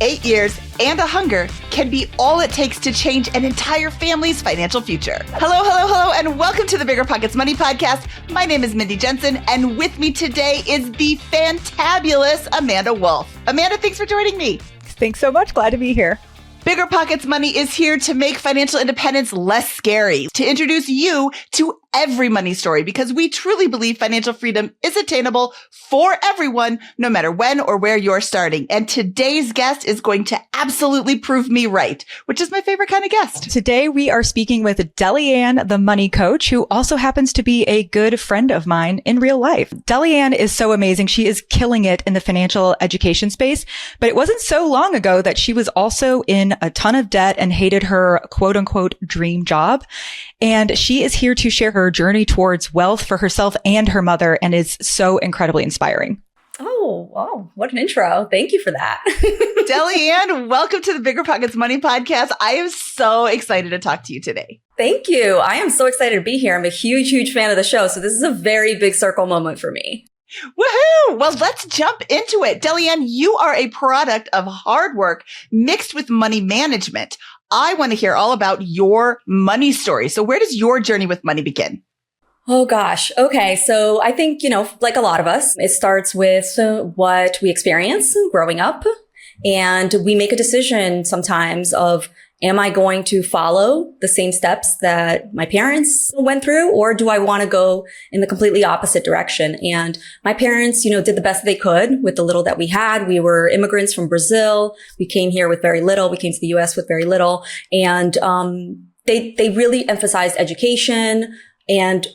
8 years, and a hunger can be all it takes to change an entire family's financial future. Hello, and welcome to the BiggerPockets Money Podcast. My name is Mindy Jensen, and with me today is the fantabulous Amanda Wolf. Amanda, thanks for joining me. Thanks so much. Glad to be here. BiggerPockets Money is here to make financial independence less scary, to introduce you to every money story, because we truly believe financial freedom is attainable for everyone, no matter when or where you're starting. And today's guest is going to absolutely prove me right, which is my favorite kind of guest. Today, we are speaking with Delyanne, the money coach, who also happens to be a good friend of mine in real life. Delyanne is so amazing. She is killing it in the financial education space, but it wasn't so long ago that she was also in a ton of debt and hated her quote unquote dream job. And she is here to share her journey towards wealth for herself and her mother, and is so incredibly inspiring. Oh, wow. What an intro. Thank you for that. Delyanne, welcome to the BiggerPockets Money Podcast. I am so excited to talk to you today. Thank you. I am so excited to be here. I'm a huge fan of the show. So this is a very big circle moment for me. Woohoo! Well, let's jump into it. Delyanne, you are a product of hard work mixed with money management. I want to hear all about your money story. So where does your journey with money begin? Oh gosh. Okay. So I think, like a lot of us, it starts with what we experience growing up. And we make a decision sometimes of, am I going to follow the same steps that my parents went through, or do I want to go in the completely opposite direction? And my parents, did the best they could with the little that we had. We were immigrants from Brazil. We came here with very little. We came to the US with very little. And they really emphasized education and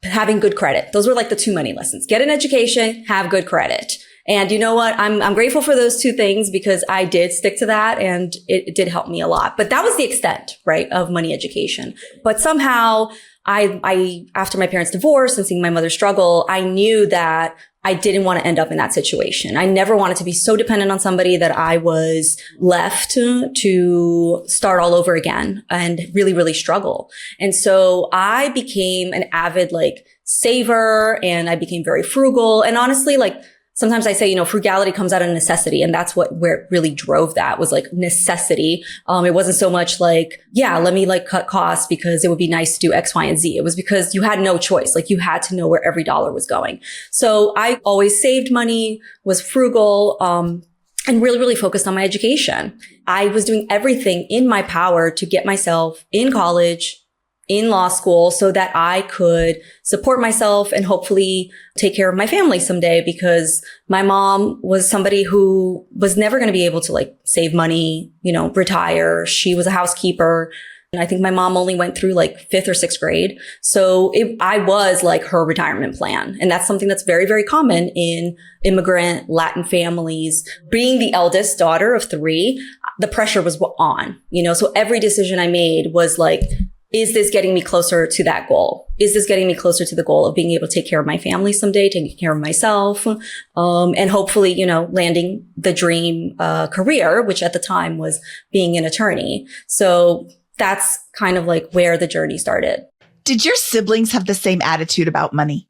having good credit. Those were like the two money lessons. Get an education, have good credit. And you know what? I'm grateful for those two things, because I did stick to that, and it did help me a lot. But that was the extent, right, of money education. But somehow I after my parents' divorce and seeing my mother struggle, I knew that I didn't want to end up in that situation. I never wanted to be so dependent on somebody that I was left to start all over again and really struggle. And so I became an avid saver, and I became very frugal. And honestly, sometimes I say, frugality comes out of necessity. And that's where it really drove that, was necessity. It wasn't so much let me cut costs because it would be nice to do X, Y, and Z. It was because you had no choice. You had to know where every dollar was going. So I always saved money, was frugal, and really focused on my education. I was doing everything in my power to get myself in college, in law school, so that I could support myself and hopefully take care of my family someday, because my mom was somebody who was never going to be able to save money, retire. She was a housekeeper. And I think my mom only went through 5th or 6th grade. So I was her retirement plan. And that's something that's very common in immigrant Latin families. Being the eldest daughter of 3, the pressure was on, so every decision I made was is this getting me closer to that goal? Is this getting me closer to the goal of being able to take care of my family someday, taking care of myself, and hopefully, landing the dream career, which at the time was being an attorney. So that's kind of where the journey started. Did your siblings have the same attitude about money?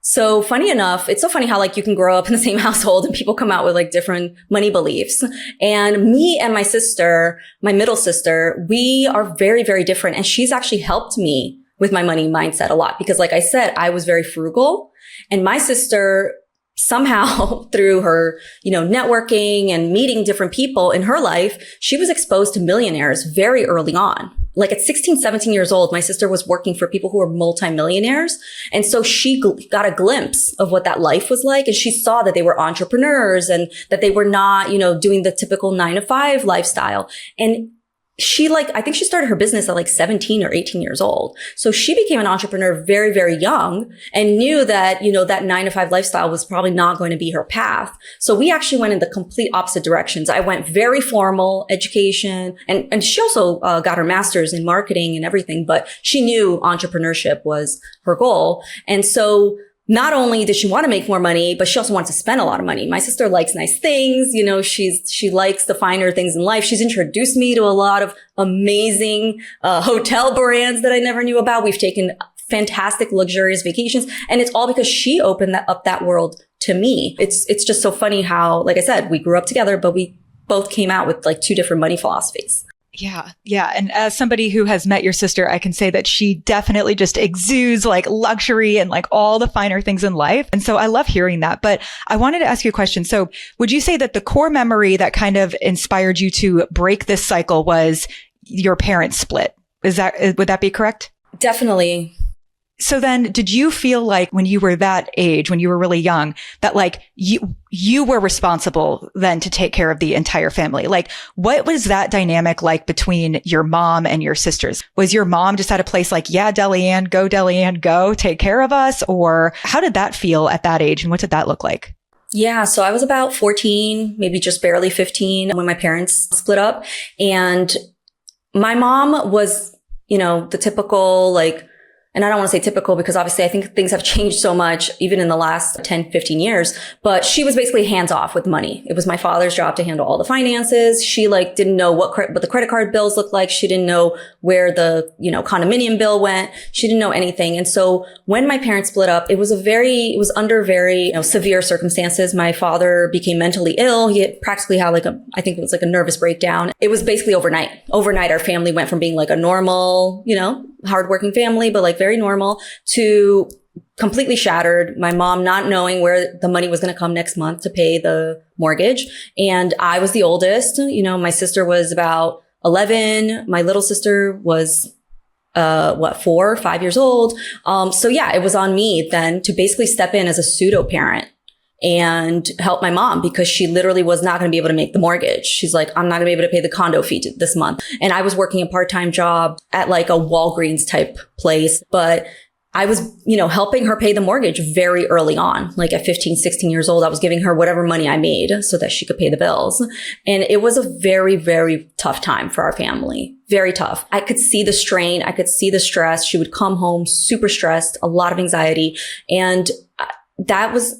So funny enough, it's so funny how you can grow up in the same household and people come out with different money beliefs. And me and my sister, my middle sister, we are very different. And she's actually helped me with my money mindset a lot, because like I said, I was very frugal, and my sister somehow through her, networking and meeting different people in her life, she was exposed to millionaires very early on. At 16, 17 years old, my sister was working for people who were multimillionaires. And so she got a glimpse of what that life was like. And she saw that they were entrepreneurs and that they were not, doing the typical 9-to-5 lifestyle. And she I think she started her business at 17 or 18 years old. So she became an entrepreneur very young, and knew that, that 9-to-5 lifestyle was probably not going to be her path. So we actually went in the complete opposite directions. I went very formal education, and she also got her master's in marketing and everything, but she knew entrepreneurship was her goal. And so not only did she want to make more money, but she also wants to spend a lot of money. My sister likes nice things. She likes the finer things in life. She's introduced me to a lot of amazing hotel brands that I never knew about. We've taken fantastic, luxurious vacations. And it's all because she opened up that world to me. It's just so funny how, like I said, we grew up together, but we both came out with like two different money philosophies. Yeah. Yeah. And as somebody who has met your sister, I can say that she definitely just exudes like luxury and like all the finer things in life. And so I love hearing that. But I wanted to ask you a question. So would you say that the core memory that kind of inspired you to break this cycle was your parents split? Would that be correct? Definitely. So then did you feel like when you were that age, when you were really young, that like you were responsible then to take care of the entire family? Like what was that dynamic like between your mom and your sisters? Was your mom just at a place like, yeah, Delyanne, go take care of us? Or how did that feel at that age? And what did that look like? Yeah. So I was about 14, maybe just barely 15 when my parents split up. And my mom was, the typical like, and I don't want to say typical because obviously I think things have changed so much even in the last 10, 15 years, but she was basically hands off with money. It was my father's job to handle all the finances. She like didn't know what the credit card bills looked like. She didn't know where the, condominium bill went. She didn't know anything. And so when my parents split up, it was under very severe circumstances. My father became mentally ill. He had practically had I think it was like a nervous breakdown. It was basically overnight. Overnight, our family went from being like a normal, hardworking family, but like very normal to completely shattered. My mom not knowing where the money was going to come next month to pay the mortgage. And I was the oldest. My sister was about 11. My little sister was 4 or 5 years old. So yeah, it was on me then to basically step in as a pseudo parent and help my mom because she literally was not going to be able to make the mortgage. She's like, I'm not going to be able to pay the condo fee this month. And I was working a part-time job at like a Walgreens type place, but I was, helping her pay the mortgage very early on. Like at 15, 16 years old, I was giving her whatever money I made so that she could pay the bills. And it was a very, very tough time for our family. Very tough. I could see the strain. I could see the stress. She would come home super stressed, a lot of anxiety. And that was,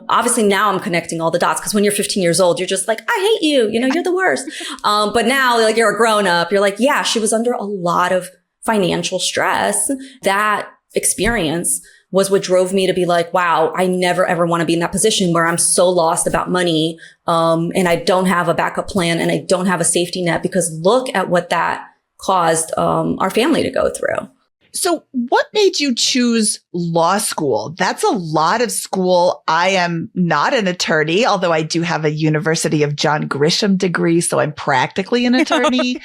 obviously now I'm connecting all the dots because when you're 15 years old, you're just like, I hate you, you're the worst. But now like you're a grown up, you're like, yeah, she was under a lot of financial stress. That experience was what drove me to be like, wow, I never ever want to be in that position where I'm so lost about money. And I don't have a backup plan and I don't have a safety net because look at what that caused, our family to go through. So what made you choose law school? That's a lot of school. I am not an attorney, although I do have a University of John Grisham degree, so I'm practically an attorney.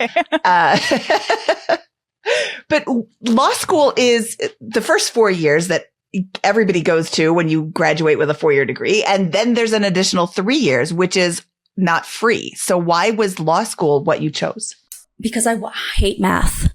But law school is the first 4 years that everybody goes to when you graduate with a 4-year degree. And then there's an additional 3 years, which is not free. So why was law school what you chose? Because I hate math.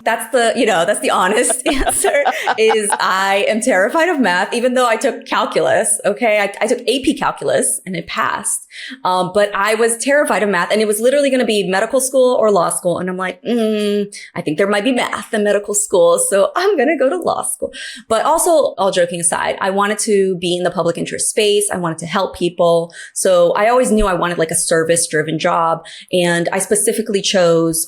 That's the honest answer is I am terrified of math, even though I took calculus. Okay. I took AP calculus and it passed. But I was terrified of math and it was literally going to be medical school or law school. And I'm like, I think there might be math in medical school. So I'm going to go to law school. But also all joking aside, I wanted to be in the public interest space. I wanted to help people. So I always knew I wanted like a service driven job. And I specifically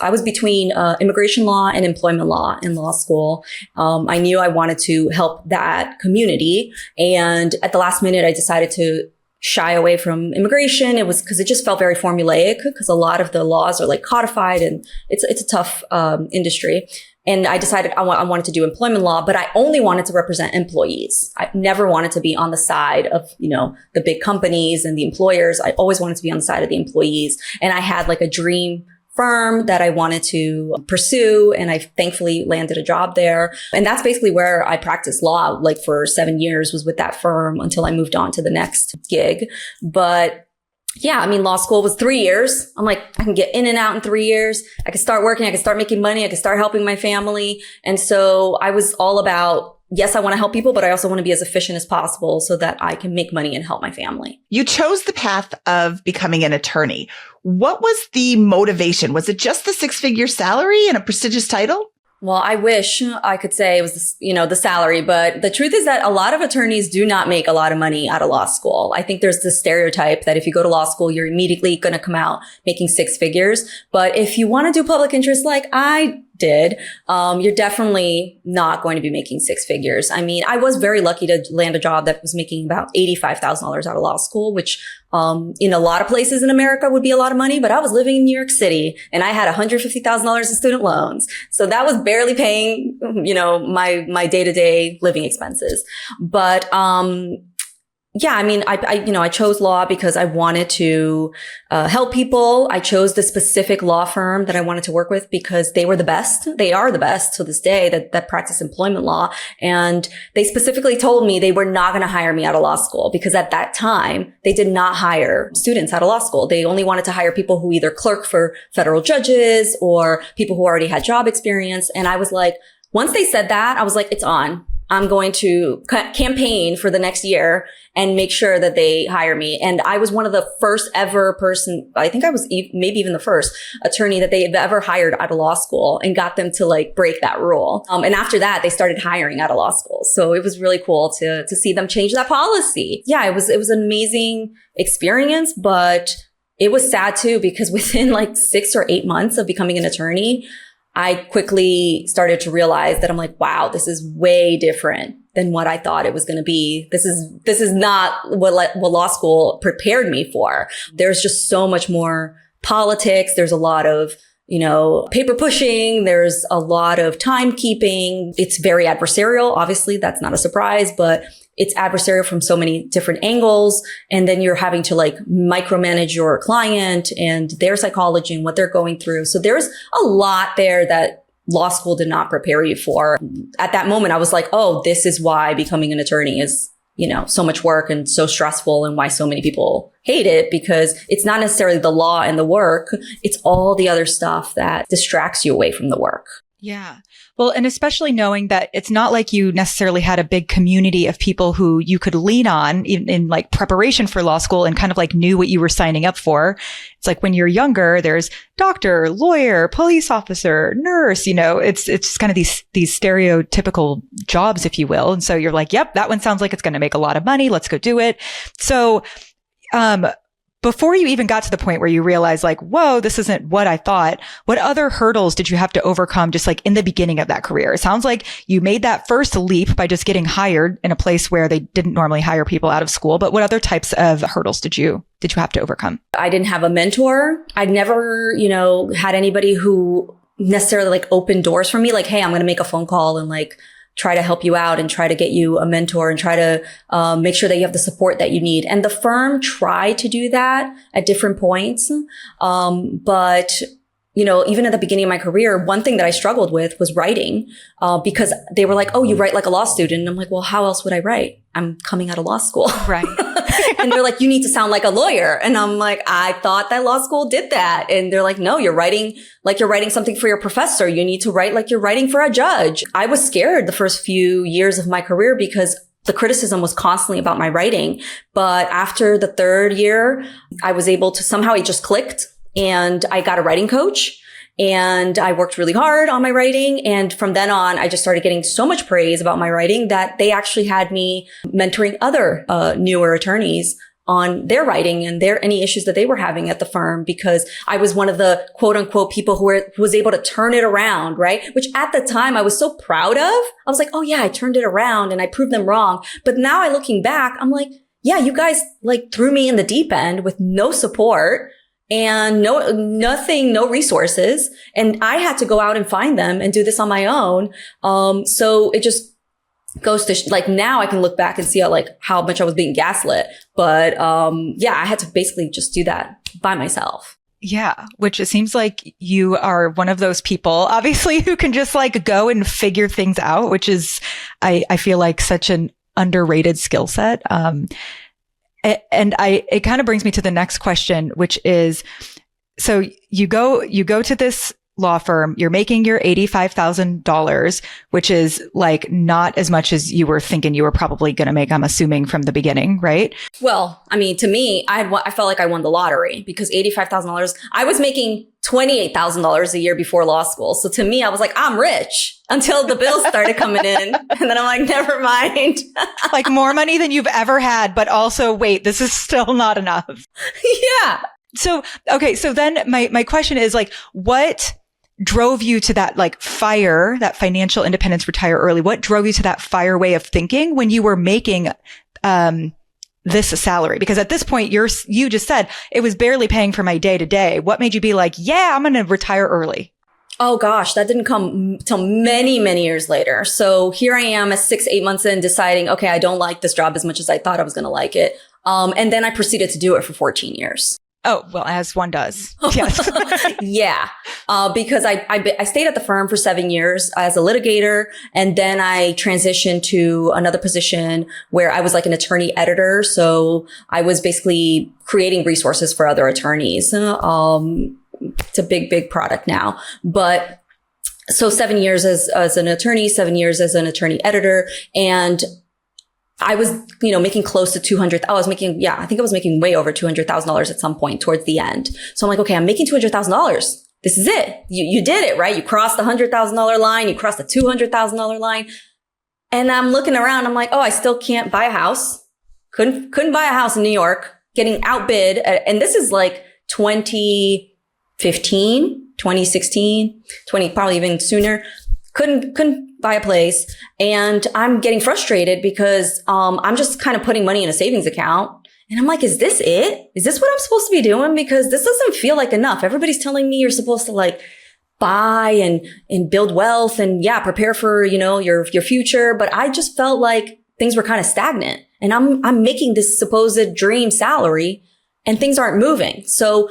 I was between immigration law and employment law in law school. I knew I wanted to help that community. And at the last minute, I decided to shy away from immigration. It was because it just felt very formulaic because a lot of the laws are like codified and it's a tough industry. And I decided I wanted to do employment law, but I only wanted to represent employees. I never wanted to be on the side of, the big companies and the employers. I always wanted to be on the side of the employees. And I had like a dream firm that I wanted to pursue. And I thankfully landed a job there. And that's basically where I practiced law, like for 7 years was with that firm until I moved on to the next gig. But yeah, law school was 3 years. I'm like, I can get in and out in 3 years. I can start working. I can start making money. I can start helping my family. And so I was all about, yes, I want to help people, but I also want to be as efficient as possible so that I can make money and help my family. You chose the path of becoming an attorney. What was the motivation? Was it just the 6-figure salary and a prestigious title? Well, I wish I could say it was, the salary, but the truth is that a lot of attorneys do not make a lot of money out of law school. I think there's this stereotype that if you go to law school, you're immediately going to come out making 6 figures. But if you want to do public interest like I did, you're definitely not going to be making six figures. I mean, I was very lucky to land a job that was making about $85,000 out of law school, which in a lot of places in America would be a lot of money, but I was living in New York City and I had $150,000 in student loans. So that was barely paying, my day-to-day living expenses. But yeah, I mean, I chose law because I wanted to help people. I chose the specific law firm that I wanted to work with because they were the best. They are the best to this day that practice employment law. And they specifically told me they were not going to hire me out of law school because at that time, they did not hire students out of law school. They only wanted to hire people who either clerk for federal judges or people who already had job experience. And I was like, once they said that, I was like, it's on. I'm going to campaign for the next year and make sure that they hire me. And I was one of the first ever person, I think I was maybe even the first attorney that they've ever hired out of law school and got them to like break that rule. And after that, they started hiring out of law school. So it was really cool to see them change that policy. Yeah, it was an amazing experience, but it was sad too, because within like 6 or 8 months of becoming an attorney, I quickly started to realize that I'm like, wow, this is way different than what I thought it was going to be. This is not what law school prepared me for. There's just so much more politics. There's a lot of, paper pushing. There's a lot of timekeeping. It's very adversarial. Obviously, that's not a surprise, but it's adversarial from so many different angles. And then you're having to like micromanage your client and their psychology and what they're going through. So there's a lot there that law school did not prepare you for. At that moment, I was like, oh, this is why becoming an attorney is, so much work and so stressful and why so many people hate it, because it's not necessarily the law and the work. It's all the other stuff that distracts you away from the work. Yeah. Well, and especially knowing that it's not like you necessarily had a big community of people who you could lean on in like preparation for law school and kind of like knew what you were signing up for. It's like when you're younger, there's doctor, lawyer, police officer, nurse, it's just kind of these stereotypical jobs, if you will. And so you're like, yep, that one sounds like it's going to make a lot of money. Let's go do it. So, before you even got to the point where you realized like, whoa, this isn't what I thought, what other hurdles did you have to overcome just like in the beginning of that career? It sounds like you made that first leap by just getting hired in a place where they didn't normally hire people out of school. But what other types of hurdles did you have to overcome? I didn't have a mentor. I'd never, had anybody who necessarily like opened doors for me. Like, hey, I'm going to make a phone call and like try to help you out and try to get you a mentor and try to make sure that you have the support that you need. And the firm tried to do that at different points. But even at the beginning of my career, one thing that I struggled with was writing, because they were like, oh, you write like a law student. And I'm like, well, how else would I write? I'm coming out of law school. Right. And they're like, you need to sound like a lawyer. And I'm like, I thought that law school did that. And they're like, no, you're writing like you're writing something for your professor. You need to write like you're writing for a judge. I was scared the first few years of my career because the criticism was constantly about my writing. But after the third year, I was able to somehow, it just clicked and I got a writing coach. And I worked really hard on my writing. And from then on, I just started getting so much praise about my writing that they actually had me mentoring other newer attorneys on their writing and any issues that they were having at the firm, because I was one of the quote unquote people who was able to turn it around, right? Which at the time I was so proud of. I was like, oh yeah, I turned it around and I proved them wrong. But now looking back, I'm like, yeah, you guys like threw me in the deep end with no support. And no resources. And I had to go out and find them and do this on my own. So it just goes to like, now I can look back and see how much I was being gaslit. But, yeah, I had to basically just do that by myself. Yeah. Which it seems like you are one of those people, obviously, who can just like go and figure things out, which is, I feel like such an underrated skill set. And it kind of brings me to the next question, which is, so you go to this law firm, you're making your $85,000, which is like not as much as you were thinking you were probably going to make, I'm assuming, from the beginning, right? Well, I mean, to me, I felt like I won the lottery because $85,000, I was making $28,000 a year before law school. So to me, I was like, I'm rich until the bills started coming in. And then I'm like, never mind. Like more money than you've ever had, but also wait, this is still not enough. Yeah. So, okay. So then my question is like, what drove you to that like fire, that financial independence, retire early? What drove you to that fire way of thinking when you were making, this salary? Because at this point, you just said it was barely paying for my day to day. What made you be like, yeah, I'm going to retire early? Oh gosh, that didn't come till many, many years later. So here I am at 6-8 months in deciding, okay, I don't like this job as much as I thought I was going to like it. And then I proceeded to do it for 14 years. Oh, well, as one does. Yes. Yeah. Because I stayed at the firm for 7 years as a litigator. And then I transitioned to another position where I was like an attorney editor. So I was basically creating resources for other attorneys. It's a big, big product now. But so 7 years as an attorney, 7 years as an attorney editor. And I was, making close to I think I was making way over $200,000 at some point towards the end. So I'm like, okay, I'm making $200,000. This is it. You did it, right? You crossed the $100,000 line. You crossed the $200,000 line. And I'm looking around. I'm like, oh, I still can't buy a house. Couldn't buy a house in New York, getting outbid. And this is like 2015, 2016, probably even sooner. Couldn't buy a place. And I'm getting frustrated because, I'm just kind of putting money in a savings account. And I'm like, is this it? Is this what I'm supposed to be doing? Because this doesn't feel like enough. Everybody's telling me you're supposed to like buy and build wealth and prepare for, your future. But I just felt like things were kind of stagnant, and I'm making this supposed dream salary and things aren't moving. So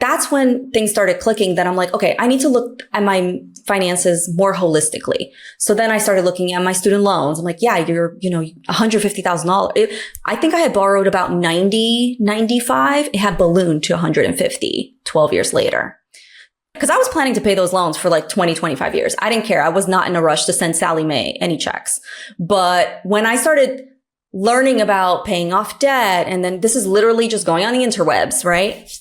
that's when things started clicking that I'm like, okay, I need to look at my finances more holistically. So then I started looking at my student loans. I'm like, yeah, you're, $150,000. I think I had borrowed about 95. It had ballooned to 150 12 years later. Because I was planning to pay those loans for like 20, 25 years. I didn't care. I was not in a rush to send Sally Mae any checks. But when I started learning about paying off debt, and then this is literally just going on the interwebs, right?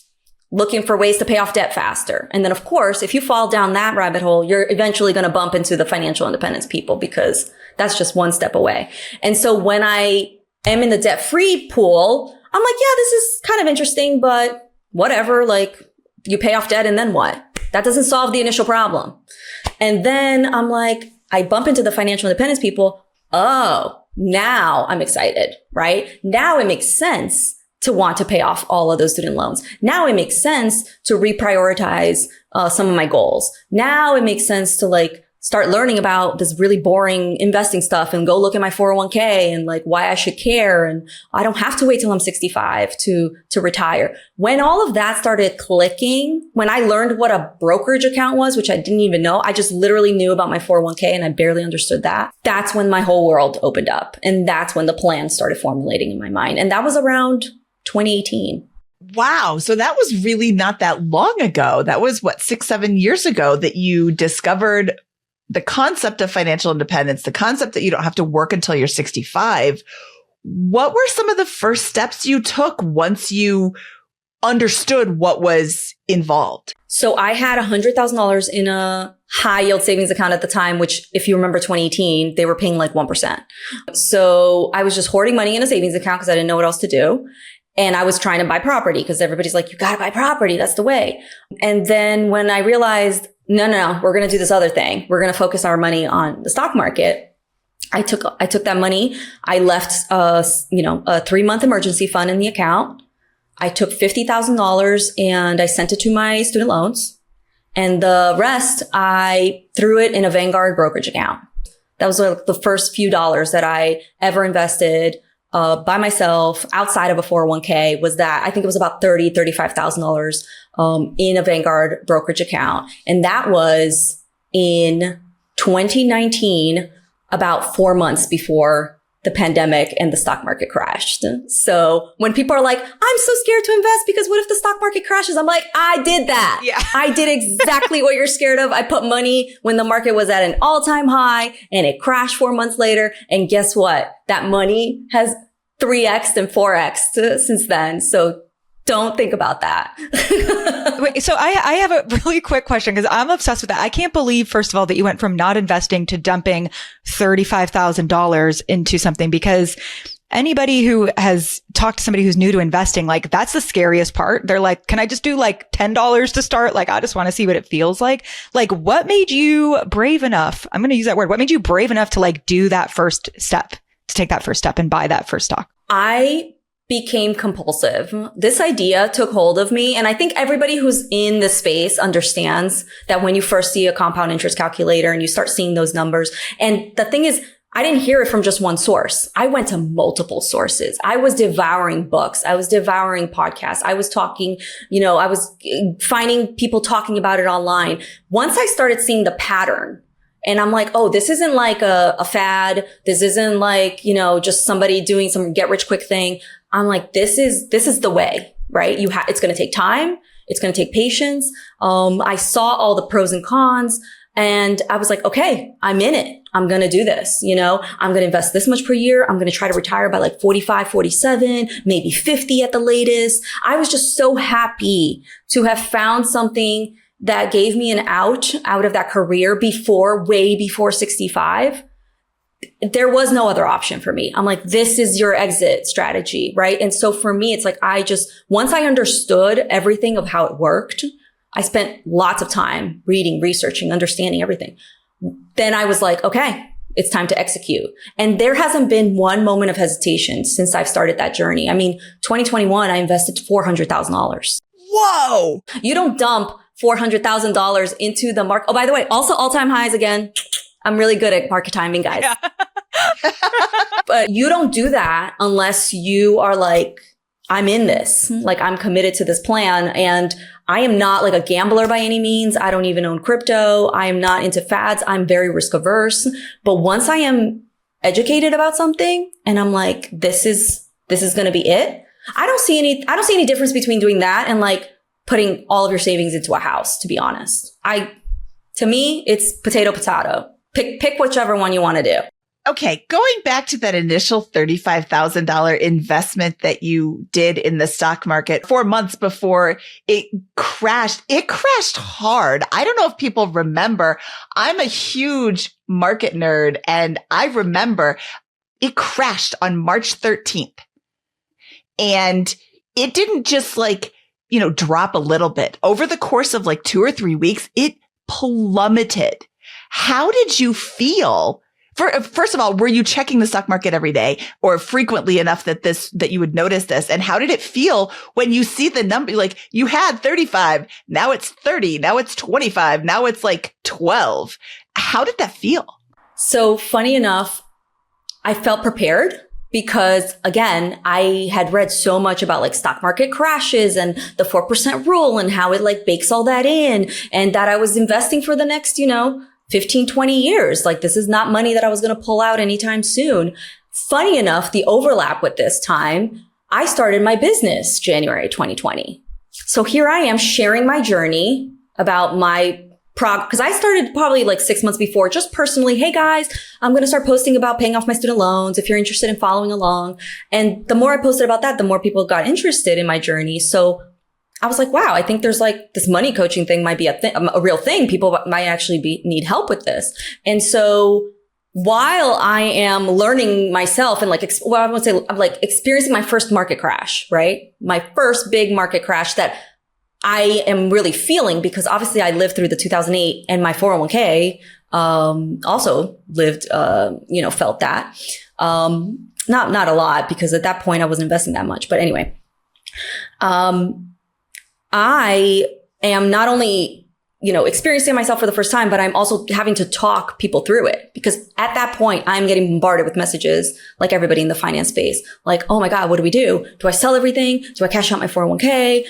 Looking for ways to pay off debt faster. And then of course, if you fall down that rabbit hole, you're eventually going to bump into the financial independence people, because that's just one step away. And so when I am in the debt-free pool, I'm like, yeah, this is kind of interesting, but whatever. Like, you pay off debt and then what? That doesn't solve the initial problem. And then I'm like, I bump into the financial independence people. Oh, now I'm excited, right? Now it makes sense to want to pay off all of those student loans. Now it makes sense to reprioritize some of my goals. Now it makes sense to like start learning about this really boring investing stuff and go look at my 401k and like why I should care. And I don't have to wait till I'm 65 to retire. When all of that started clicking, when I learned what a brokerage account was, which I didn't even know, I just literally knew about my 401k and I barely understood that. That's when my whole world opened up. And that's when the plan started formulating in my mind. And that was around 2018. Wow. So that was really not that long ago. That was 6-7 years ago that you discovered the concept of financial independence, the concept that you don't have to work until you're 65. What were some of the first steps you took once you understood what was involved? So I had $100,000 in a high yield savings account at the time, which if you remember 2018, they were paying like 1%. So I was just hoarding money in a savings account because I didn't know what else to do. And I was trying to buy property because everybody's like, you got to buy property. That's the way. And then when I realized, no, we're going to do this other thing. We're going to focus our money on the stock market. I took that money. I left, a 3-month emergency fund in the account. I took $50,000 and I sent it to my student loans. And the rest, I threw it in a Vanguard brokerage account. That was like the first few dollars that I ever invested by myself outside of a 401k. Was that I think it was about $35,000 in a Vanguard brokerage account. And that was in 2019, about 4 months before the pandemic and the stock market crashed. So when people are like, I'm so scared to invest because what if the stock market crashes? I'm like, I did that. Yeah. I did exactly what you're scared of. I put money when the market was at an all-time high and it crashed 4 months later. And guess what? That money has 3x and 4x since then. So don't think about that. Wait, so I have a really quick question because I'm obsessed with that. I can't believe, first of all, that you went from not investing to dumping $35,000 into something, because anybody who has talked to somebody who's new to investing, like that's the scariest part. They're like, can I just do like $10 to start? Like, I just want to see what it feels like. Like, what made you brave enough? I'm going to use that word. What made you brave enough to like do that first step, to take that first step and buy that first stock? I became compulsive. This idea took hold of me. And I think everybody who's in the space understands that when you first see a compound interest calculator and you start seeing those numbers. And the thing is, I didn't hear it from just one source. I went to multiple sources. I was devouring books. I was devouring podcasts. I was talking, I was finding people talking about it online. Once I started seeing the pattern, and I'm like, oh, this isn't like a fad. This isn't like, just somebody doing some get rich quick thing. I'm like, this is the way, right? It's going to take time. It's going to take patience. I saw all the pros and cons and I was like, okay, I'm in it. I'm going to do this. I'm going to invest this much per year. I'm going to try to retire by like 45, 47, maybe 50 at the latest. I was just so happy to have found something that gave me an out of that career way before 65. There was no other option for me. I'm like, this is your exit strategy, right? And so for me, it's like, once I understood everything of how it worked, I spent lots of time reading, researching, understanding everything. Then I was like, okay, it's time to execute. And there hasn't been one moment of hesitation since I've started that journey. I mean, 2021, I invested $400,000. Whoa! You don't dump $400,000 into the market. Oh, by the way, also all-time highs again. I'm really good at market timing, guys. Yeah. But you don't do that unless you are like, I'm in this. Like, I'm committed to this plan. And I am not like a gambler by any means. I don't even own crypto. I am not into fads. I'm very risk averse. But once I am educated about something and I'm like, this is going to be it. I don't see any difference between doing that and like putting all of your savings into a house, to be honest. To me, it's potato. Pick whichever one you want to do. Okay, going back to that initial $35,000 investment that you did in the stock market 4 months before it crashed. It crashed hard. I don't know if people remember. I'm a huge market nerd, and I remember it crashed on March 13th. And it didn't just drop a little bit. Over the course of 2 or 3 weeks, it plummeted. How did you feel? First of all, were you checking the stock market every day or frequently enough that you would notice this? And how did it feel when you see the number? Like, you had 35, now it's 30, now it's 25, now it's 12. How did that feel? So funny enough, I felt prepared because, again, I had read so much about stock market crashes and the 4% rule and how it bakes all that in, and that I was investing for the next, 15, 20 years. This is not money that I was going to pull out anytime soon. Funny enough, the overlap with this time, I started my business January 2020. So here I am sharing my journey about my because I started probably 6 months before, just personally, hey guys, I'm going to start posting about paying off my student loans if you're interested in following along. And the more I posted about that, the more people got interested in my journey. So I was like, wow, I think there's this money coaching thing might be a real thing. People might actually need help with this. And so while I am learning myself and I would say I'm experiencing my first market crash, right? My first big market crash that I am really feeling, because obviously I lived through the 2008 and my 401k, also lived, felt that. Not a lot, because at that point I wasn't investing that much, but anyway, I am not only, experiencing myself for the first time, but I'm also having to talk people through it, because at that point I'm getting bombarded with messages like everybody in the finance space. Oh my God, what do we do? Do I sell everything? Do I cash out my 401k?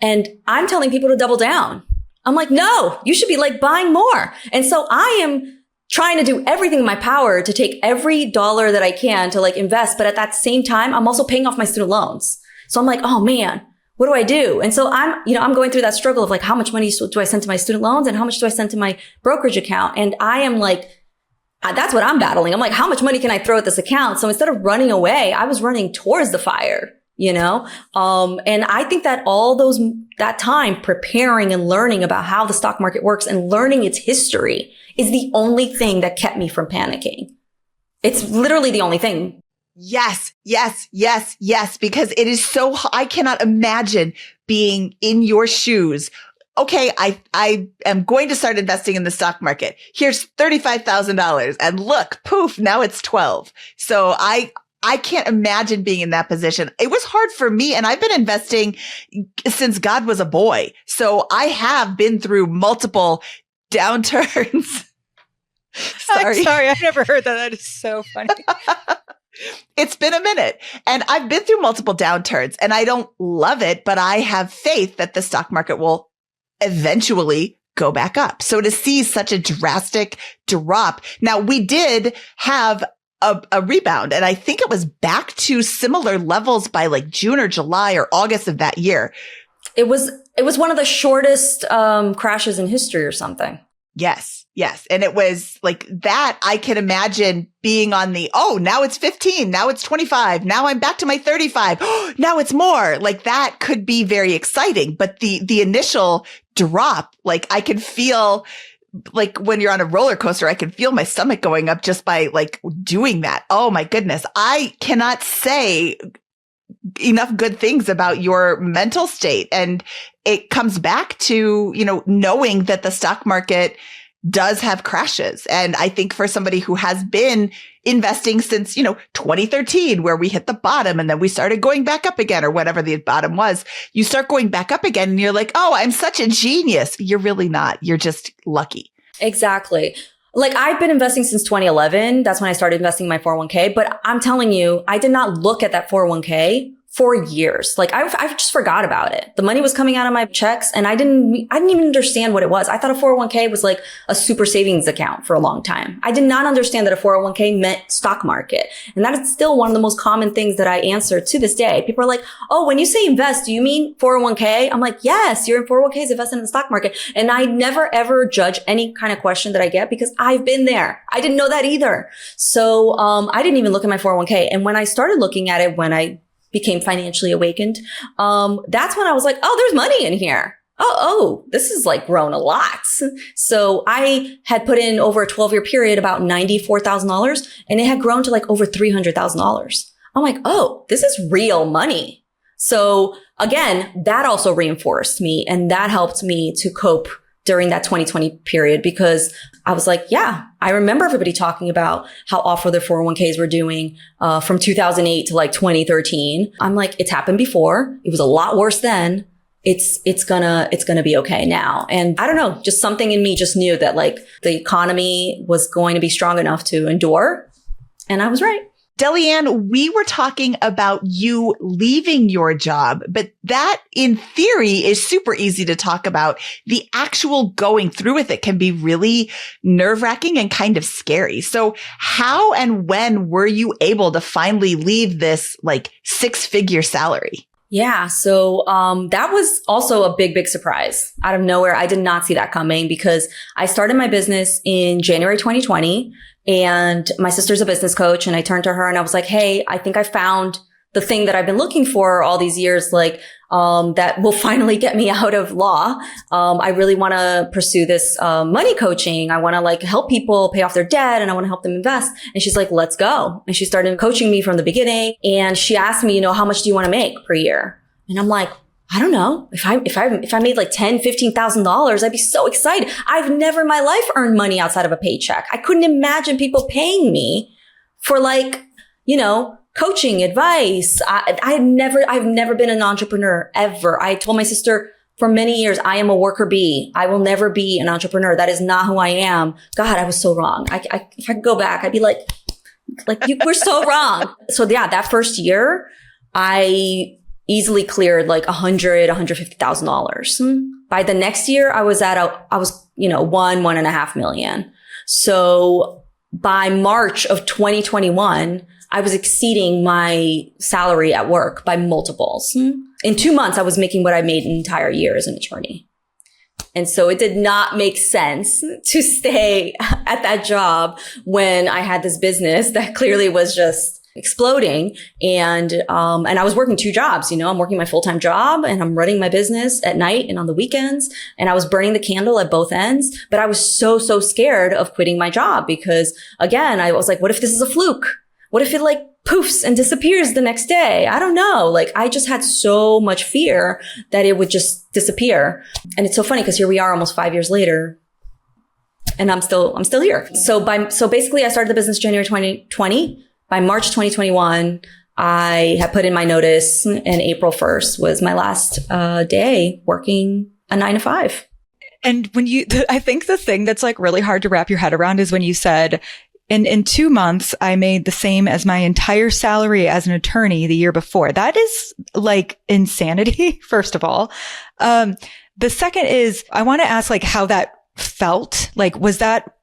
And I'm telling people to double down. I'm like, no, you should be buying more. And so I am trying to do everything in my power to take every dollar that I can to invest. But at that same time, I'm also paying off my student loans. So I'm like, oh man, what do I do? And so I'm going through that struggle of how much money do I send to my student loans and how much do I send to my brokerage account? And I am that's what I'm battling. I'm like, how much money can I throw at this account? So instead of running away, I was running towards the fire, and I think that that time preparing and learning about how the stock market works and learning its history is the only thing that kept me from panicking. It's literally the only thing. Yes, yes, yes, yes, because it is so, I cannot imagine being in your shoes. Okay, I am going to start investing in the stock market. Here's $35,000 and look, poof, now it's 12. So I can't imagine being in that position. It was hard for me, and I've been investing since God was a boy. So I have been through multiple downturns. I'm sorry, I've never heard that. That is so funny. It's been a minute, and I've been through multiple downturns, and I don't love it, but I have faith that the stock market will eventually go back up. So to see such a drastic drop. Now, we did have a rebound, and I think it was back to similar levels by like June or July or August of that year. It was one of the shortest crashes in history or something. Yes. Yes. And it was like that. I can imagine being on the, oh, now it's 15. Now it's 25. Now I'm back to my 35. Oh, now it's more. Like that could be very exciting. But the initial drop, like I can feel like when you're on a roller coaster, I can feel my stomach going up just by like doing that. Oh my goodness. I cannot say enough good things about your mental state. And it comes back to, knowing that the stock market does have crashes. And I think for somebody who has been investing since, 2013, where we hit the bottom and then we started going back up again, or whatever the bottom was, you start going back up again and you're like, oh, I'm such a genius. You're really not. You're just lucky. Exactly. Like I've been investing since 2011. That's when I started investing in my 401k. But I'm telling you, I did not look at that 401k for years. Like I just forgot about it. The money was coming out of my checks and I didn't even understand what it was. I thought a 401k was like a super savings account for a long time. I did not understand that a 401k meant stock market. And that is still one of the most common things that I answer to this day. People are like, oh, when you say invest, do you mean 401k? I'm like, yes, you're in 401ks, investing in the stock market. And I never ever judge any kind of question that I get because I've been there. I didn't know that either. So, I didn't even look at my 401k. And when I started looking at it, when I became financially awakened, that's when I was like, oh, there's money in here. Oh, this is like grown a lot. So I had put in over a 12-year period about $94,000 and it had grown to like over $300,000. I'm like, oh, this is real money. So again, that also reinforced me and that helped me to cope during that 2020 period because I was like, yeah, I remember everybody talking about how awful their 401ks were doing from 2008 to like 2013. I'm like, it's happened before. It was a lot worse then. It's gonna be okay now. And I don't know, just something in me just knew that like the economy was going to be strong enough to endure. And I was right. Delyanne, we were talking about you leaving your job, but that in theory is super easy to talk about. The actual going through with it can be really nerve-wracking and kind of scary. So how and when were you able to finally leave this like 6-figure salary? Yeah. So, that was also a big surprise out of nowhere. I did not see that coming because I started my business in January 2020 and my sister's a business coach and I turned to her and I was like, hey, I think I found the thing that I've been looking for all these years, like, that will finally get me out of law. I really want to pursue this, money coaching. I want to like help people pay off their debt and I want to help them invest. And she's like, let's go. And she started coaching me from the beginning. And she asked me, how much do you want to make per year? And I'm like, I don't know. If I made like $10,000-$15,000, I'd be so excited. I've never in my life earned money outside of a paycheck. I couldn't imagine people paying me for like, coaching advice. I've never been an entrepreneur ever. I told my sister for many years, I am a worker bee. I will never be an entrepreneur. That is not who I am. God, I was so wrong. If I could go back, I'd be like you were so wrong. So yeah, that first year, I easily cleared like $150,000. By the next year, I was $1.5 million. So by March of 2021, I was exceeding my salary at work by multiples. In 2 months, I was making what I made an entire year as an attorney. And so it did not make sense to stay at that job when I had this business that clearly was just exploding. And I was working 2 jobs, I'm working my full-time job and I'm running my business at night and on the weekends. And I was burning the candle at both ends, but I was so scared of quitting my job because again, I was like, what if this is a fluke? What if it like poofs and disappears the next day. I don't know. Like, I just had so much fear that it would just disappear. And it's so funny because here we are almost 5 years later and I'm still here. So basically I started the business January 2020. By March 2021, I had put in my notice, and April 1st was my last day working a 9 to 5. And I think the thing that's like really hard to wrap your head around is when you said, in 2 months, I made the same as my entire salary as an attorney the year before. That is like insanity, first of all. The second is, I want to ask like how that felt. Like, was that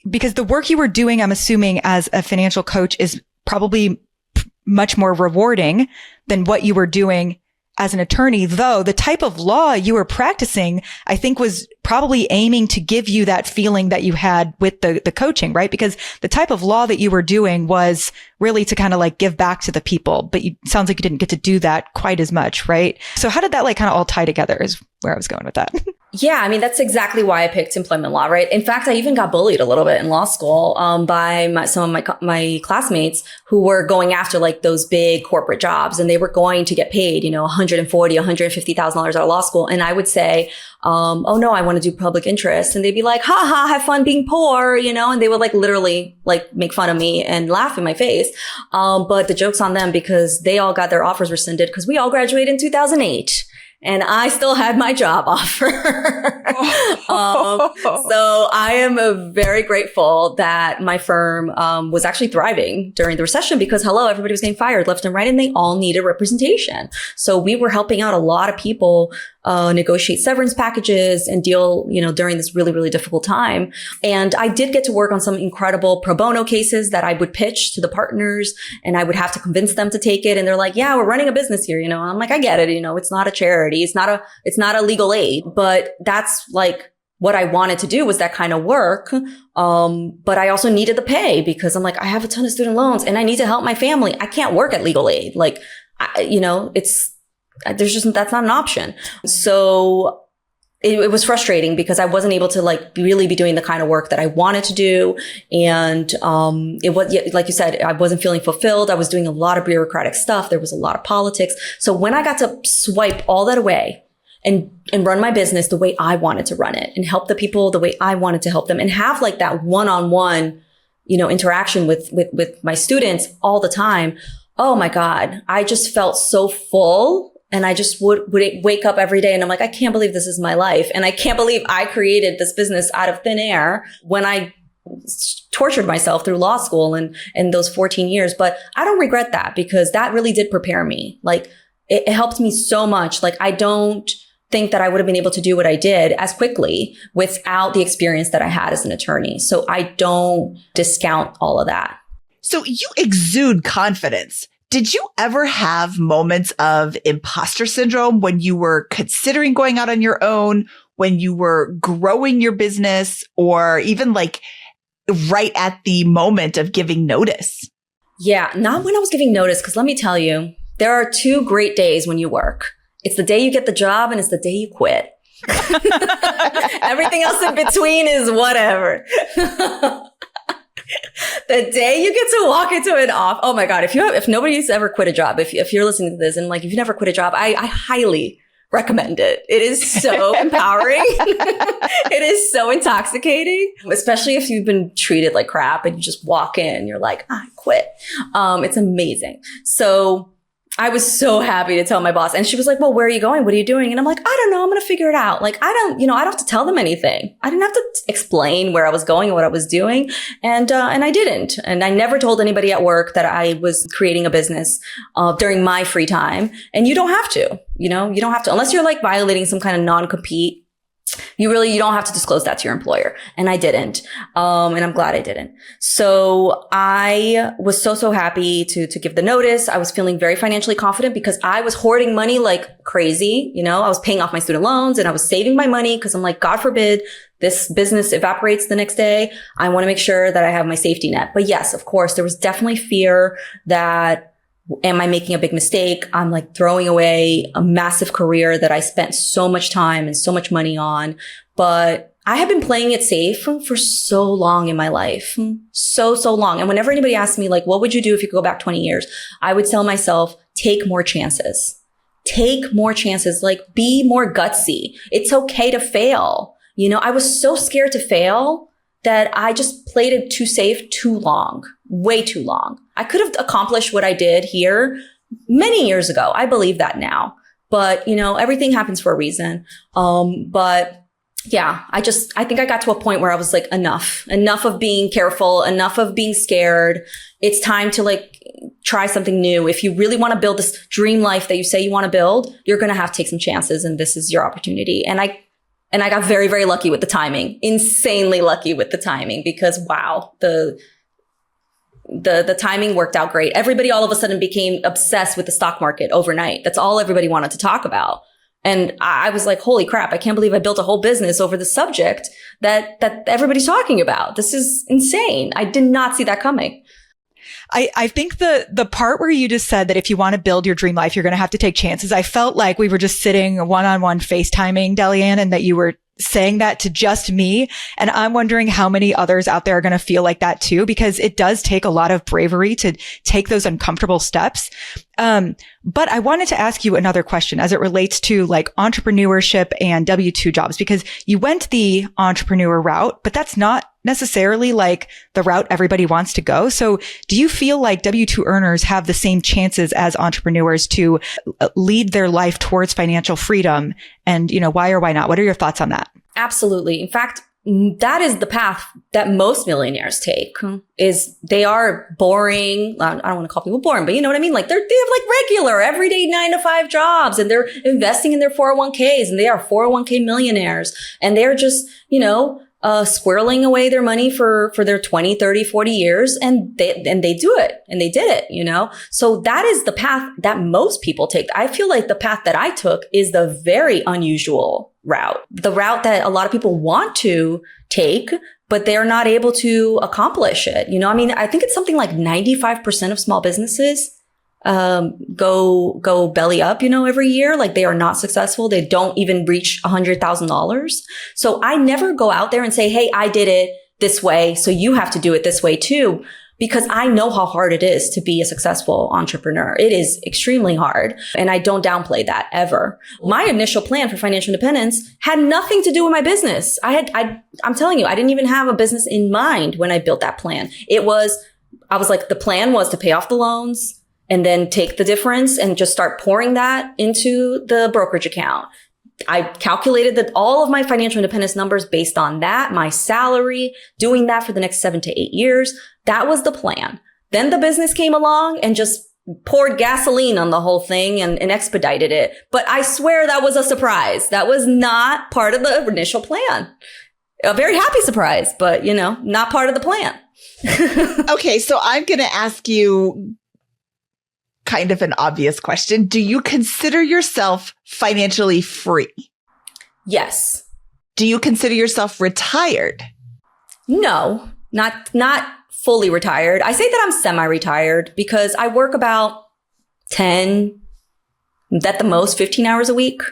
because the work you were doing, I'm assuming as a financial coach, is probably much more rewarding than what you were doing as an attorney, though the type of law you were practicing, I think, was probably aiming to give you that feeling that you had with the coaching, right? Because the type of law that you were doing was really to kind of like give back to the people, but sounds like you didn't get to do that quite as much, right? So how did that like kind of all tie together is where I was going with that. Yeah, I mean, that's exactly why I picked employment law, right? In fact, I even got bullied a little bit in law school by some of my classmates who were going after like those big corporate jobs, and they were going to get paid, $140,000, $150,000 out of law school. And I would say, oh no, I want to do public interest. And they'd be like, ha ha, have fun being poor, and they would like literally like make fun of me and laugh in my face. But the joke's on them because they all got their offers rescinded because we all graduated in 2008. And I still had my job offer. So I am very grateful that my firm was actually thriving during the recession because, everybody was getting fired left and right, and they all needed representation. So we were helping out a lot of people negotiate severance packages and deal, during this really, really difficult time. And I did get to work on some incredible pro bono cases that I would pitch to the partners, and I would have to convince them to take it. And they're like, yeah, we're running a business here, And I'm like, I get it. It's not a charity. It's not a legal aid, but that's like what I wanted to do was that kind of work. But I also needed the pay because I'm like, I have a ton of student loans and I need to help my family. I can't work at legal aid. Like, that's not an option. So it was frustrating because I wasn't able to like really be doing the kind of work that I wanted to do. And, it was, like you said, I wasn't feeling fulfilled. I was doing a lot of bureaucratic stuff. There was a lot of politics. So when I got to swipe all that away and run my business the way I wanted to run it and help the people the way I wanted to help them and have like that one-on-one, interaction with my students all the time. Oh my God. I just felt so full. And I just would wake up every day and I'm like, I can't believe this is my life. And I can't believe I created this business out of thin air when I tortured myself through law school and those 14 years. But I don't regret that because that really did prepare me. Like it helped me so much. Like I don't think that I would have been able to do what I did as quickly without the experience that I had as an attorney. So I don't discount all of that. So you exude confidence. Did you ever have moments of imposter syndrome when you were considering going out on your own, when you were growing your business, or even like right at the moment of giving notice? Yeah, not when I was giving notice, because let me tell you, there are 2 great days when you work. It's the day you get the job and it's the day you quit. Everything else in between is whatever. The day you get to walk into an office. Oh my God. If nobody's ever quit a job, if you're listening to this and like, if you've never quit a job, I highly recommend it. It is so empowering. It is so intoxicating, especially if you've been treated like crap and you just walk in, you're like, I quit. It's amazing. So I was so happy to tell my boss, and she was like, well, where are you going? What are you doing? And I'm like, I don't know. I'm going to figure it out. Like, I don't have to tell them anything. I didn't have to explain where I was going and what I was doing. And I didn't. And I never told anybody at work that I was creating a business, during my free time. And you don't have to, you don't have to, unless you're like violating some kind of non-compete. You don't have to disclose that to your employer. And I didn't. And I'm glad I didn't. So I was so happy to give the notice. I was feeling very financially confident because I was hoarding money like crazy. I was paying off my student loans and I was saving my money because I'm like, God forbid this business evaporates the next day. I want to make sure that I have my safety net. But yes, of course, there was definitely fear that, am I making a big mistake? I'm like throwing away a massive career that I spent so much time and so much money on. But I have been playing it safe for so long in my life. So long. And whenever anybody asks me, like, what would you do if you could go back 20 years? I would tell myself, take more chances. Take more chances. Like, be more gutsy. It's okay to fail. You know, I was so scared to fail that I just played it too safe too long, way too long. I could have accomplished what I did here many years ago. I believe that now. But, you know, everything happens for a reason. But yeah, I think I got to a point where I was like, enough of being careful, enough of being scared. It's time to like try something new. If you really want to build this dream life that you say you want to build, you're going to have to take some chances. And this is your opportunity. And I got very, very lucky with the timing, insanely lucky with the timing, because wow, the timing worked out great. Everybody all of a sudden became obsessed with the stock market overnight. That's all everybody wanted to talk about. And I was like, holy crap, I can't believe I built a whole business over the subject that everybody's talking about. This is insane. I did not see that coming. I think the part where you just said that if you want to build your dream life, you're going to have to take chances. I felt like we were just sitting one-on-one FaceTiming, Delyanne, and that you were saying that to just me. And I'm wondering how many others out there are going to feel like that too, because it does take a lot of bravery to take those uncomfortable steps. But I wanted to ask you another question as it relates to like entrepreneurship and W-2 jobs, because you went the entrepreneur route, but that's not necessarily like the route everybody wants to go. So do you feel like W-2 earners have the same chances as entrepreneurs to lead their life towards financial freedom? And, you know, why or why not? What are your thoughts on that? Absolutely. In fact, that is the path that most millionaires take. Is they are boring. I don't want to call people boring, but you know what I mean? Like they have like regular everyday 9-to-5 jobs, and they're investing in their 401ks, and they are 401k millionaires, and they're just, you know, squirreling away their money for their 20, 30, 40 years. And they do it, and they did it, you know? So that is the path that most people take. I feel like the path that I took is the very unusual route, the route that a lot of people want to take, but they're not able to accomplish it. You know, I mean, I think it's something like 95% of small businesses go belly up, you know, every year. Like they are not successful. They don't even reach $100,000. So I never go out there and say, hey, I did it this way, so you have to do it this way too. Because I know how hard it is to be a successful entrepreneur. It is extremely hard. And I don't downplay that ever. My initial plan for financial independence had nothing to do with my business. I'm telling you, I didn't even have a business in mind when I built that plan. I was like, the plan was to pay off the loans and then take the difference and just start pouring that into the brokerage account. I calculated that all of my financial independence numbers based on that, my salary, doing that for the next 7 to 8 years. That was the plan. Then the business came along and just poured gasoline on the whole thing and expedited it. But I swear that was a surprise. That was not part of the initial plan. A very happy surprise, but you know, not part of the plan. Okay, so I'm going to ask you kind of an obvious question. Do you consider yourself financially free? Yes. Do you consider yourself retired? No, not fully retired. I say that I'm semi-retired because I work about 10, at the most 15 hours a week.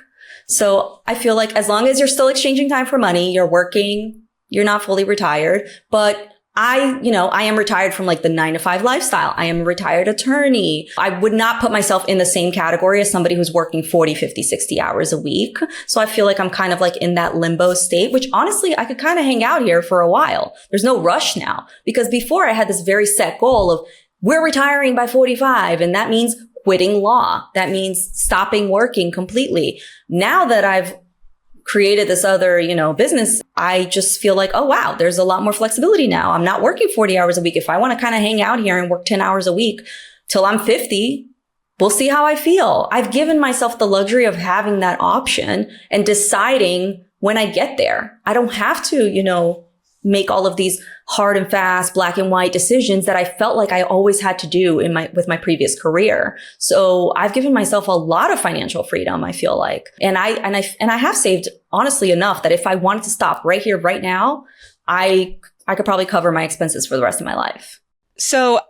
So I feel like as long as you're still exchanging time for money, you're working, you're not fully retired. But I am retired from like the 9-to-5 lifestyle. I am a retired attorney. I would not put myself in the same category as somebody who's working 40, 50, 60 hours a week. So I feel like I'm kind of like in that limbo state, which honestly, I could kind of hang out here for a while. There's no rush now, because before I had this very set goal of we're retiring by 45. And that means quitting law. That means stopping working completely. Now that I've created this other, business, I just feel like, oh, wow, there's a lot more flexibility now. I'm not working 40 hours a week. If I want to kind of hang out here and work 10 hours a week till I'm 50, we'll see how I feel. I've given myself the luxury of having that option and deciding when I get there. I don't have to, make all of these hard and fast, black and white decisions that I felt like I always had to do with my previous career. So I've given myself a lot of financial freedom, I feel like. And I have saved honestly enough that if I wanted to stop right here, right now, I could probably cover my expenses for the rest of my life. So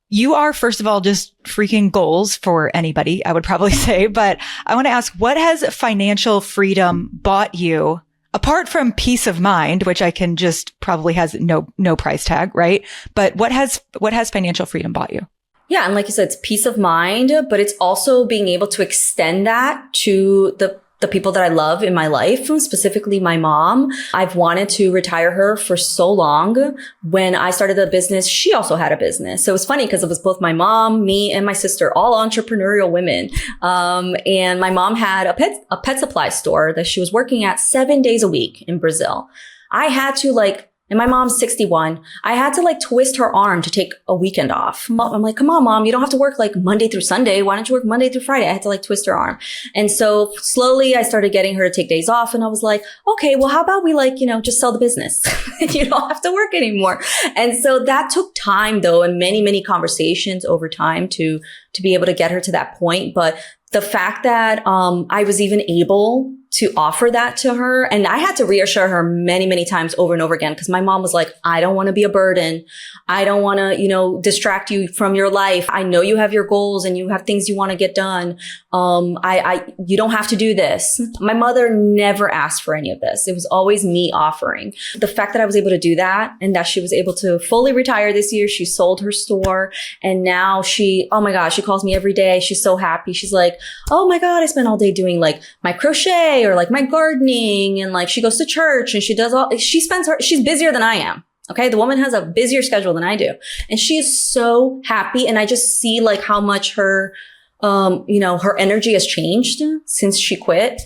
you are, first of all, just freaking goals for anybody, I would probably say. But I want to ask, what has financial freedom bought you Apart from peace of mind, which I can just probably has no price tag, right? But what has financial freedom bought you? Yeah. And like you said, it's peace of mind, but it's also being able to extend that to the people that I love in my life, specifically my mom. I've wanted to retire her for so long. When I started the business, she also had a business. So it was funny because it was both my mom, me, and my sister, all entrepreneurial women. And my mom had a pet supply store that she was working at 7 days a week in Brazil. I had to and my mom's 61. I had to twist her arm to take a weekend off. I'm like, come on, Mom, you don't have to work Monday through Sunday. Why don't you work Monday through Friday? I had to twist her arm. And so slowly I started getting her to take days off. And I was like, okay, well, how about we just sell the business? You don't have to work anymore. And so that took time though, and many, many conversations over time to be able to get her to that point. But the fact that I was even able to offer that to her, and I had to reassure her many, many times over and over again, because my mom was like, I don't want to be a burden. I don't want to, distract you from your life. I know you have your goals and you have things you want to get done. You don't have to do this. My mother never asked for any of this. It was always me offering. The fact that I was able to do that and that she was able to fully retire this year, she sold her store, and now oh my gosh, she calls me every day. She's so happy. She's like, oh my God, I spent all day doing my crochet or my gardening, and she goes to church and she does she's busier than I am. Okay. The woman has a busier schedule than I do. And she is so happy. And I just see how much her, her energy has changed since she quit.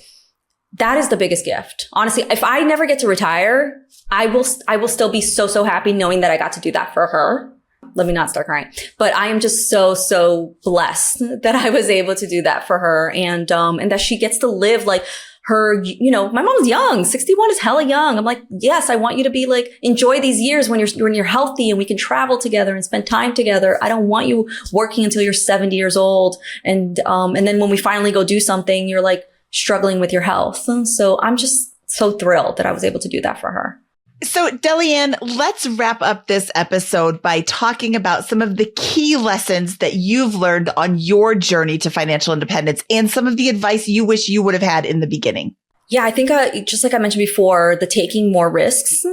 That is the biggest gift. Honestly, if I never get to retire, I will still be so happy knowing that I got to do that for her. Let me not start crying. But I am just so blessed that I was able to do that for her, and that she gets to live her, my mom's young. 61 is hella young. I'm like, yes, I want you to be enjoy these years when you're healthy and we can travel together and spend time together. I don't want you working until you're 70 years old. And then when we finally go do something, you're struggling with your health. So I'm just so thrilled that I was able to do that for her. So, Delyanne, let's wrap up this episode by talking about some of the key lessons that you've learned on your journey to financial independence and some of the advice you wish you would have had in the beginning. Yeah, I think just like I mentioned before, the taking more risks.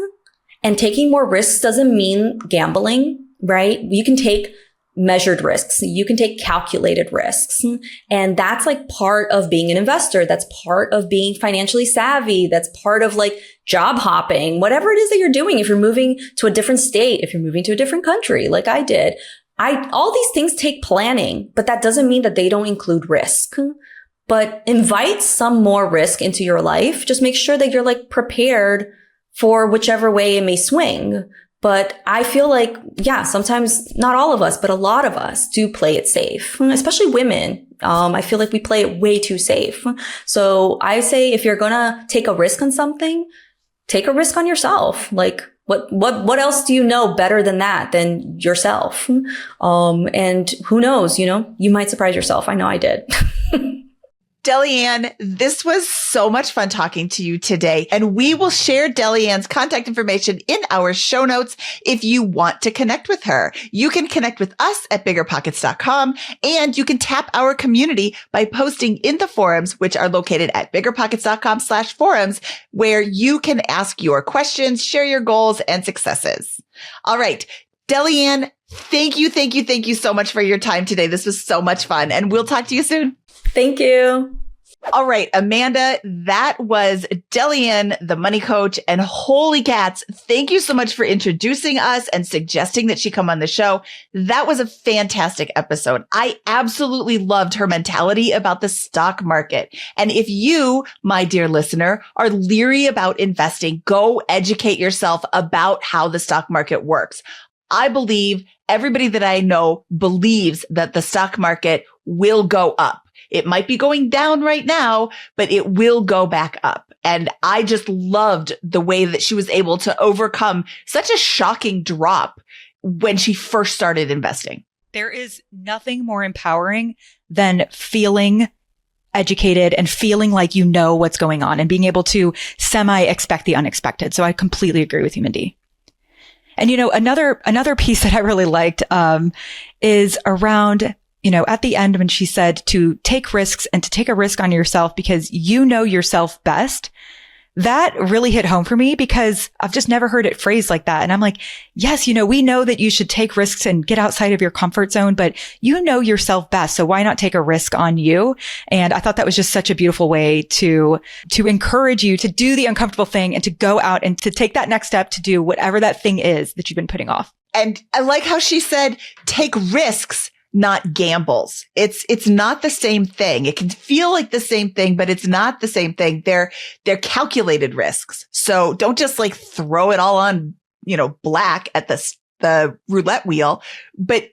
And taking more risks doesn't mean gambling, right? You can take measured risks. You can take calculated risks. And that's part of being an investor. That's part of being financially savvy. That's part of job hopping, whatever it is that you're doing. If you're moving to a different state, if you're moving to a different country, like I did, all these things take planning, but that doesn't mean that they don't include risk. But invite some more risk into your life. Just make sure that you're prepared for whichever way it may swing. But I feel sometimes not all of us, but a lot of us do play it safe, especially women. I feel we play it way too safe. So I say, if you're going to take a risk on something, take a risk on yourself. What else do you know better than that, than yourself? And who knows, you might surprise yourself. I know I did. Delyanne, this was so much fun talking to you today, and we will share Delyanne's contact information in our show notes if you want to connect with her. You can connect with us at BiggerPockets.com, and you can tap our community by posting in the forums, which are located at BiggerPockets.com/forums, where you can ask your questions, share your goals and successes. All right. Delyanne, thank you so much for your time today. This was so much fun, and we'll talk to you soon. Thank you. All right, Amanda, that was Delyanne, the money coach, and holy cats, thank you so much for introducing us and suggesting that she come on the show. That was a fantastic episode. I absolutely loved her mentality about the stock market. And if you, my dear listener, are leery about investing, go educate yourself about how the stock market works. I believe everybody that I know believes that the stock market will go up. It might be going down right now, but it will go back up. And I just loved the way that she was able to overcome such a shocking drop when she first started investing. There is nothing more empowering than feeling educated and feeling like you know what's going on and being able to semi-expect the unexpected. So I completely agree with you, Mindy. And, another piece that I really liked is around, at the end when she said to take risks and to take a risk on yourself because you know yourself best. that really hit home for me because I've just never heard it phrased like that. And I'm like, yes, we know that you should take risks and get outside of your comfort zone, but you know yourself best. So why not take a risk on you? And I thought that was just such a beautiful way to encourage you to do the uncomfortable thing and to go out and to take that next step to do whatever that thing is that you've been putting off. And I like how she said, take risks, not gambles. It's not the same thing. It can feel like the same thing, but it's not the same thing. They're calculated risks. So don't just like throw it all on, black at the roulette wheel, but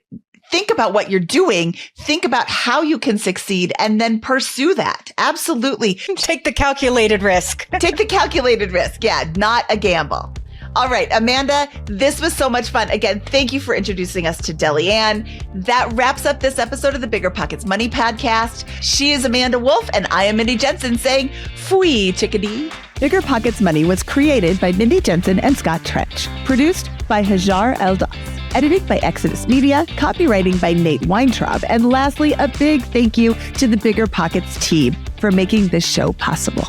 think about what you're doing. Think about how you can succeed and then pursue that. Absolutely. Take the calculated risk. Take the calculated risk. Yeah. Not a gamble. All right, Amanda, this was so much fun. Again, thank you for introducing us to Delyanne. That wraps up this episode of the BiggerPockets Money Podcast. She is Amanda Wolf, and I am Mindy Jensen saying, "Fui, chickadee." BiggerPockets Money was created by Mindy Jensen and Scott Trench. Produced by Hajar Eldas. Edited by Exodus Media. Copywriting by Nate Weintraub. And lastly, a big thank you to the BiggerPockets team for making this show possible.